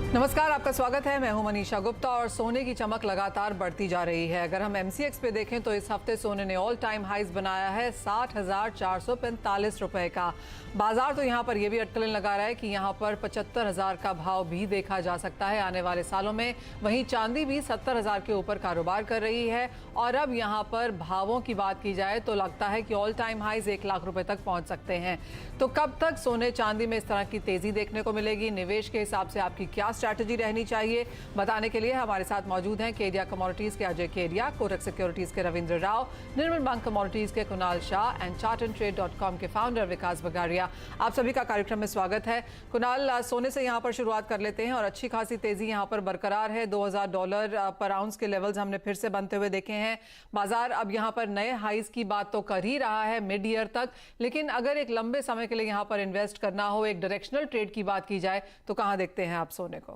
नमस्कार, आपका स्वागत है। मैं हूं मनीषा गुप्ता और सोने की चमक लगातार बढ़ती जा रही है। अगर हम एमसीएक्स पे देखें तो इस हफ्ते सोने ने ऑल टाइम हाइज बनाया है 60,445 रुपए का। बाजार तो यहां पर यह भी अटकलें लगा रहा है कि यहां पर 75,000 का भाव भी देखा जा सकता है आने वाले सालों में। वहीं चांदी भी 70,000 के ऊपर कारोबार कर रही है और अब यहां पर भावों की बात की जाए तो लगता है कि ऑल टाइम हाइज 1 लाख रुपए तक पहुंच सकते हैं। तो कब तक सोने चांदी में इस तरह की तेजी देखने को मिलेगी? निवेश के हिसाब से आपकी क्या स्ट्रैटेजी रहनी चाहिए? बताने के लिए हमारे साथ मौजूद हैं केडिया कमोडिटीज के अजय केडिया, कोटक सिक्योरिटीज के रविंद्र राव, निर्मल बैंक कमोडिटीज के कुणाल शाह एंड chartandtrade.com के फाउंडर विकास बगारिया। आप सभी का कार्यक्रम में स्वागत है। कुणाल, सोने से यहां पर शुरुआत कर लेते हैं और अच्छी खासी तेजी यहां पर बरकरार है। $2,000 पर आउंस के लेवल्स हमने फिर से बनते हुए देखे हैं। बाजार अब यहां पर नए हाइज की बात तो कर ही रहा है मिड ईयर तक, लेकिन अगर एक लंबे समय के लिए यहां पर इन्वेस्ट करना हो, एक डायरेक्शनल ट्रेड की बात की जाए तो कहां देखते हैं आप सोने को?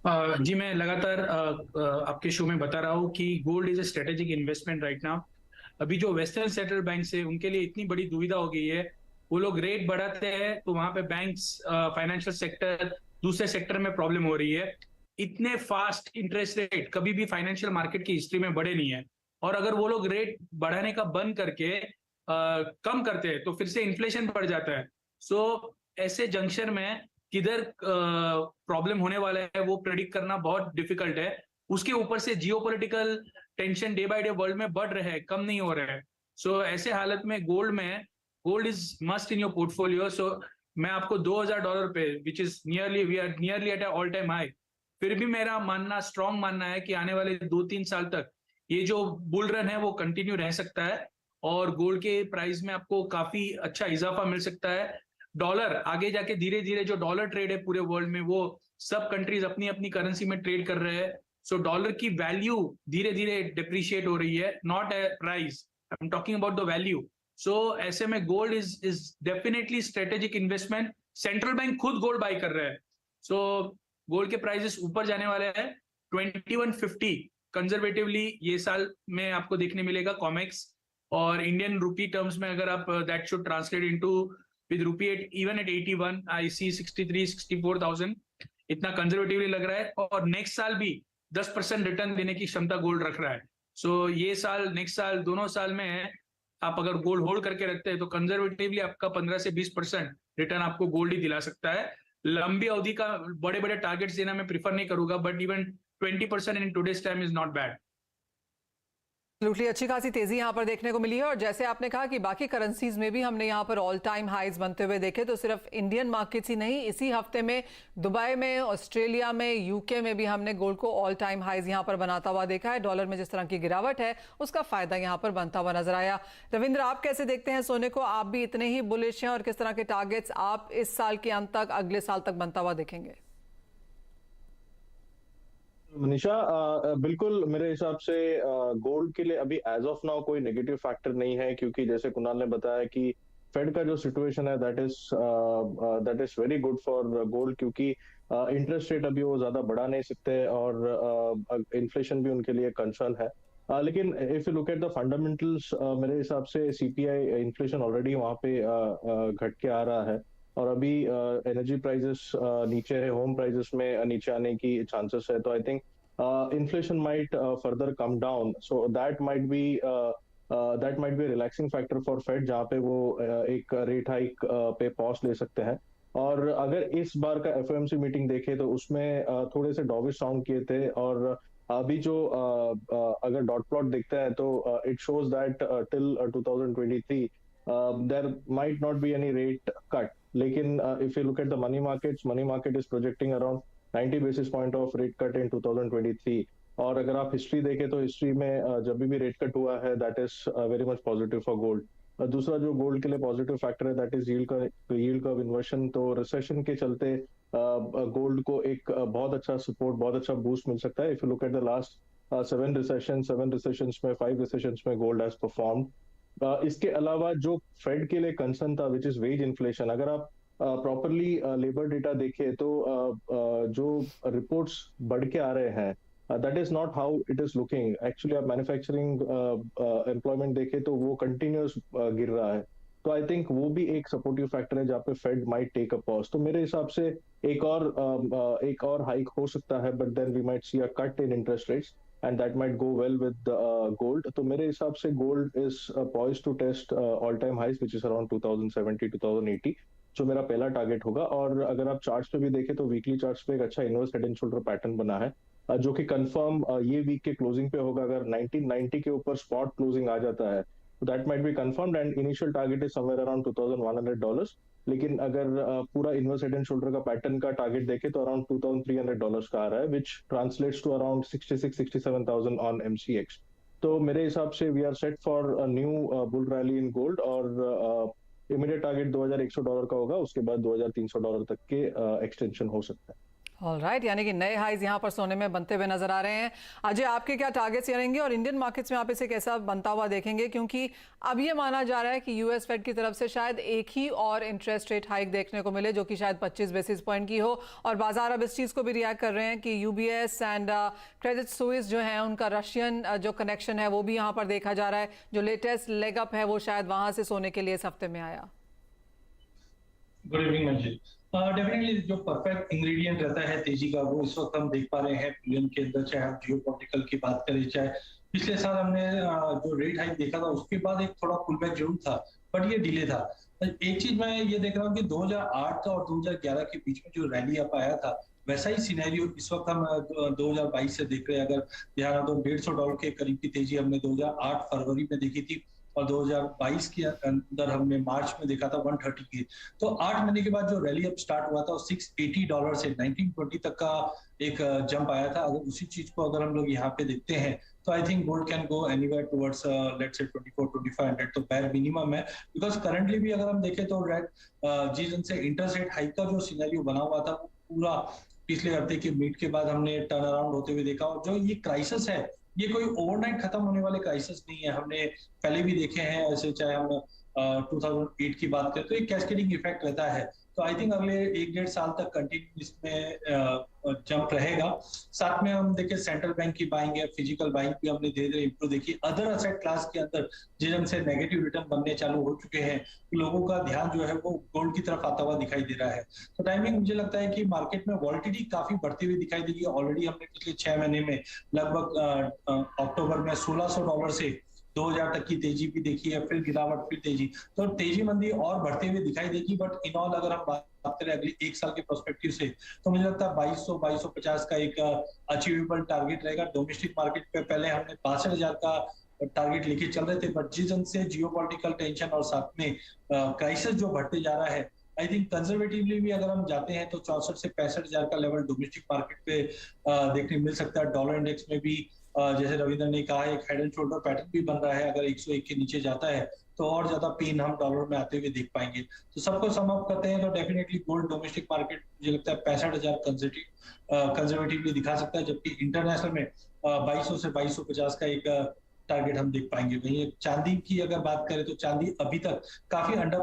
जी मैं लगातार आपके शो में बता रहा हूँ कि gold is a strategic investment right now. अभी जो वेस्टर्न सेंट्रल बैंक है उनके लिए इतनी बड़ी दुविधा हो गई है, वो लोग रेट बढ़ाते हैं तो वहां पे बैंक्स, फाइनेंशियल सेक्टर, दूसरे सेक्टर में प्रॉब्लम हो रही है। इतने फास्ट इंटरेस्ट रेट कभी भी फाइनेंशियल मार्केट की हिस्ट्री में बढ़े नहीं है, और अगर वो लोग रेट बढ़ाने का बंद करके कम करते हैं तो फिर से इन्फ्लेशन बढ़ जाता है। सो ऐसे जंक्शन में किधर प्रॉब्लम होने वाला है वो प्रेडिक्ट करना बहुत डिफिकल्ट है। उसके ऊपर से geopolitical tension day by day world में बढ़ रहे हैं, कम नहीं हो रहे हैं। सो ऐसे हालत में gold is must in your portfolio. So मैं आपको $2,000 पे, which is we are nearly at all time high, फिर भी मेरा मानना, स्ट्रॉन्ग मानना है कि आने वाले 2-3 साल तक ये जो बुल रन है वो कंटिन्यू रह सकता है और गोल्ड के प्राइस में आपको काफी अच्छा इजाफा मिल सकता है। डॉलर आगे जाके धीरे धीरे, जो डॉलर ट्रेड है पूरे वर्ल्ड में, वो सब कंट्रीज अपनी अपनी करेंसी में ट्रेड कर रहे हैं। सो डॉलर की वैल्यू धीरे धीरे डिप्रिशिएट हो रही है, not a price, I am talking about the value. So ऐसे में gold is definitely strategic investment. Central bank खुद गोल्ड बाई कर रहे हैं। सो गोल्ड के प्राइसेस ऊपर जाने वाले हैं। 2150 कंजर्वेटिवली ये साल में आपको देखने मिलेगा कॉमेक्स, और इंडियन रुपी टर्म्स में अगर आप that should translate into with rupee at even at 81, I see 63-64,000 इतना कंजर्वेटिवली लग रहा है। और नेक्स्ट साल भी 10% रिटर्न देने की क्षमता गोल्ड रख रहा है। सो ये साल, नेक्स्ट साल, दोनों साल में आप अगर गोल्ड होल्ड करके रखते हैं तो कंजर्वेटिवली आपका 15 से 20% रिटर्न आपको गोल्ड ही दिला सकता है। लंबी अवधि का बड़े बड़े टारगेट्स देना मैं प्रीफर नहीं करूंगा, but even 20% in today's time is not bad. Absolutely, अच्छी खासी तेजी यहां पर देखने को मिली है। और जैसे आपने कहा कि बाकी करेंसीज में भी हमने यहां पर ऑल टाइम हाइज बनते हुए देखे, तो सिर्फ इंडियन मार्केट्स ही नहीं, इसी हफ्ते में दुबई में, ऑस्ट्रेलिया में, यूके में भी हमने गोल्ड को ऑल टाइम हाइज यहां पर बनाता हुआ देखा है। डॉलर में जिस तरह की गिरावट है उसका फायदा यहां पर बनता हुआ नजर आया। रविंद्र, आप कैसे देखते हैं सोने को? आप भी इतने ही बुलिश हैं और किस तरह के टारगेट्स आप इस साल के अंत तक, अगले साल तक बनता हुआ देखेंगे? मनीषा, बिल्कुल मेरे हिसाब से गोल्ड के लिए अभी एज ऑफ नाउ कोई नेगेटिव फैक्टर नहीं है, क्योंकि जैसे कुणाल ने बताया कि फेड का जो सिचुएशन है that is very good for gold, क्योंकि इंटरेस्ट रेट अभी वो ज्यादा बढ़ा नहीं सकते और इन्फ्लेशन भी उनके लिए कंसर्न है। लेकिन if you look at the fundamentals, मेरे हिसाब से सीपीआई इन्फ्लेशन ऑलरेडी वहां पे घट के आ रहा है, और अभी एनर्जी प्राइसेस नीचे है, होम प्राइसेस में नीचे आने की चांसेस है। तो I think inflation might further come down, so that might be relaxing factor for Fed, जहाँ पे वो एक रेट हाइक पे पॉज ले सकते हैं। और अगर इस बार का एफओएमसी मीटिंग देखे तो उसमें थोड़े से डॉविश साउंड किए थे, और अभी जो अगर डॉट प्लॉट दिखता है तो it shows that till 2023 there might not be any rate cut. लेकिन if you look at the money market is projecting around 90 basis point of rate cut in 2023. और अगर आप हिस्ट्री देखें तो हिस्ट्री में जब भी रेट कट हुआ है that is very much positive for gold. दूसरा जो गोल्ड के लिए पॉजिटिव फैक्टर है that is yield curve inversion. तो रिसेशन के चलते गोल्ड को एक बहुत अच्छा सपोर्ट, बहुत अच्छा बूस्ट मिल सकता है। If you look at the last 7 recessions में, 5 रिसेशंस में गोल्ड हैज परफॉर्म्ड। इसके अलावा जो फेड के लिए कंसर्न था विच इज वेज इन्फ्लेशन, अगर आप प्रॉपरली लेबर डेटा देखें तो जो रिपोर्ट्स बढ़ के आ रहे हैं that is not how it is looking. Actually आप मैन्युफैक्चरिंग एम्प्लॉयमेंट देखें तो वो कंटिन्यूस गिर रहा है। तो आई थिंक वो भी एक सपोर्टिव फैक्टर है जहाँ पे Fed might take a pause. तो मेरे हिसाब से एक और हाइक हो सकता है, but then we might see a cut in interest rates and that might go well with gold. तो मेरे हिसाब से gold is poised to test all time highs which is around 2070 2080, जो मेरा पहला टारगेट होगा। और अगर आप चार्ट्स पे भी देखें तो वीकली चार्ट्स पे एक अच्छा inverse head and shoulder pattern बना है, जो कि कंफर्म ये वीक के क्लोजिंग पे होगा। अगर 1990 के ऊपर स्पॉट क्लोजिंग आ जाता है तो that might be confirmed and initial target is somewhere around $2100। लेकिन अगर पूरा इनवर्स हेड एंड शोल्डर का पैटर्न का टारगेट देखें तो अराउंड $2300 का आ रहा है, which translates to around 66-67,000 on MCX। तो मेरे हिसाब से we are set for a new bull rally in gold, और इमीडिएट टारगेट $2100 का होगा, उसके बाद $2300 तक के एक्सटेंशन हो सकता है। ऑलराइट, यानी कि नए हाइज यहां पर सोने में बनते हुए नजर आ रहे हैं। अजय, आपके क्या टारगेट्स रहेंगे और इंडियन मार्केट्स में आप इसे कैसा बनता हुआ देखेंगे, क्योंकि अब ये माना जा रहा है कि यूएस फेड की तरफ से शायद एक ही और इंटरेस्ट रेट हाइक देखने को मिले, जो कि शायद 25 बेसिस पॉइंट की हो, और बाजार अब इस चीज़ को भी रिएक्ट कर रहे हैं कि यूबीएस एंड क्रेडिट स्विस जो है उनका रशियन जो कनेक्शन है वो भी यहाँ पर देखा जा रहा है। जो लेटेस्ट लेग अप है वो शायद वहाँ से सोने के लिए इस हफ्ते में आया। गुड इवनिंग मंजिल। डेफिनेटली जो परफेक्ट इंग्रेडिएंट रहता है तेजी का वो इस वक्त हम देख पा रहे हैं बुलियन के अंदर, चाहे हम जियोपॉलिटिकल की बात करें, चाहे पिछले साल हमने जो रेट हाइक देखा था उसके बाद एक थोड़ा पुलबैक जरूर था, बट ये डिले था। एक चीज मैं ये देख रहा हूँ कि 2008 का और 2011 के बीच में जो रैली अप आया था वैसा ही सिनेरियो इस वक्त हम 2022 से देख रहे हैं। अगर ध्यान दो $150 के करीब की तेजी हमने 2008 फरवरी में देखी थी और 2022 के अंदर हमने मार्च में देखा था 130 की। तो 8 महीने के बाद जो रैली अप स्टार्ट हुआ था और $680 से 1920 तक का एक जंप आया था। अगर उसी चीज को अगर हम लोग यहाँ पे देखते हैं तो I think gold can go anywhere towards let's say 24-2500 तो बैर मिनिमम है। बिकॉज करंटली भी अगर हम देखें तो जिस से इंटरेस्ट रेट हाइक का जो सिनेरियो बना हुआ था वो पूरा पिछले हफ्ते के मीट के बाद हमने टर्न अराउंड होते हुए देखा। और जो ये क्राइसिस है ये कोई ओवरनाइट खत्म होने वाले क्राइसिस नहीं है, हमने पहले भी देखे हैं ऐसे, चाहे हम 2008 की बात करें तो एक कैस्केडिंग इफेक्ट रहता है। तो आई थिंक अगले 1-1.5 साल तक कंटिन्यू इसमें जंप रहेगा। साथ में हम देखें सेंट्रल बैंक की बाइंग है, फिजिकल बाइंग भी हमने धीरे धीरे इम्प्रूव देखी। अदर असेट क्लास के अंदर जिन से नेगेटिव रिटर्न बनने चालू हो चुके हैं, लोगों का ध्यान जो है वो गोल्ड की तरफ आता हुआ दिखाई दे रहा है। तो टाइमिंग मुझे लगता है कि मार्केट में वॉलिटिलिटी काफी बढ़ती हुई दिखाई देगी। ऑलरेडी हमने पिछले 6 महीने में लगभग अक्टूबर में $1600 से 2000 तक की तेजी भी देखी है, फिर गिरावट, फिर तेजी। तो तेजी मंदी और बढ़ते हुए दिखाई देगी। बट इन ऑल अगर हम बात करें अगले 1 साल के पर्सपेक्टिव से तो मुझे लगता है 2200-2250 का एक अचीवेबल टारगेट रहेगा। डोमेस्टिक मार्केट पे पहले हमने 62,000 का टारगेट लेके चल रहे थे, बट जिस दिन से जियोपॉलिटिकल टेंशन और साथ में क्राइसिस जो बढ़ते जा रहा है, आई थिंक कंजर्वेटिवली भी अगर हम जाते हैं तो 64 से 65,000 का लेवल डोमेस्टिक मार्केट पे देखने मिल सकता है। डॉलर इंडेक्स में भी जैसे रविंद्र ने कहा एक हेड एंड शोल्डर पैटर्न भी बन रहा है। अगर 101 के नीचे जाता है तो और ज्यादा पेन हम डॉलर में आते हुए देख पाएंगे। तो सबको सम अप करते हैं तो डेफिनेटली गोल्ड डोमेस्टिक मार्केट मुझे लगता है 65,000 कंजर्वेटिवली दिखा सकता है, जबकि इंटरनेशनल में 2200 से 2250 का एक टारगेट हम देख पाएंगे। वहीं चांदी की अगर बात करें तो चांदी अभी तक काफी अंडर